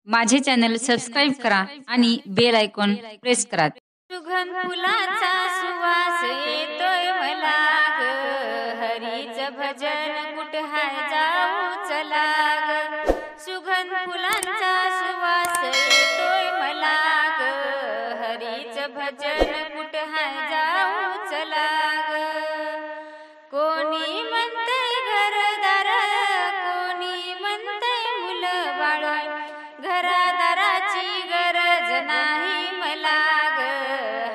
माझे channel subscribe करा आणि बेल आयकॉन प्रेस करा. सुगंध फुलाचा सुवास येतोय मला ग, हरीचं भजन कुठं हाय जाऊ चला ग. सुगंध फुलांचा सुवास येतोय मला ग, हरीचं भजन कुठं हाय जाऊ चला ग. कोणी म्हणतंय घरदार, कोणी म्हणतंय मुलं बाळ, घरादाराची गरज नाही मला ग,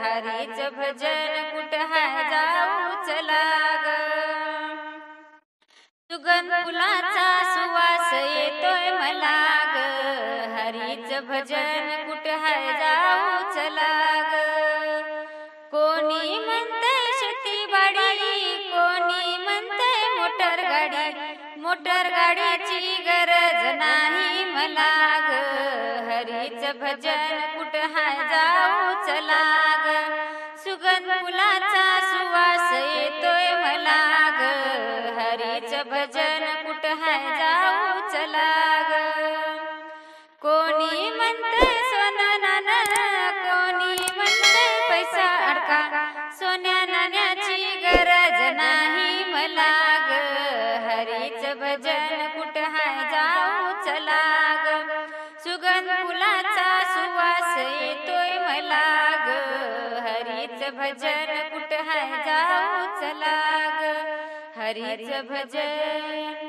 हरीचं भजन कुठं हाय जाऊ चला ग. सुगंध फुलाचा सुवास येतोय मला ग, हरीचं भजन कुठं हाय जाऊ चला ग. कोणी म्हणतंय शेतीवाडी, कोणी म्हणतंय मोटर गाडी, मोटर गाडीची गरज नाही मला ग, हरीचं भजन कुठं हाय जाऊ चला ग. सुगंध फुलाचा सुवास येतोय मला ग, हरीचं भजन कुठं हाय जाऊ चला ग. कोणी म्हणतंय सोनं नाणं, कोणी म्हणतंय पैसा अडका, सोन्या नाण्याची गरज नाही मला ग, हरीचं भजन कुठं हाय जाऊ चला ग. सुगंध फुलाचा सुवास येतोय मला ग, हरीचं भजन कुठं हाय जाऊ चला ग, हरीचं भजन.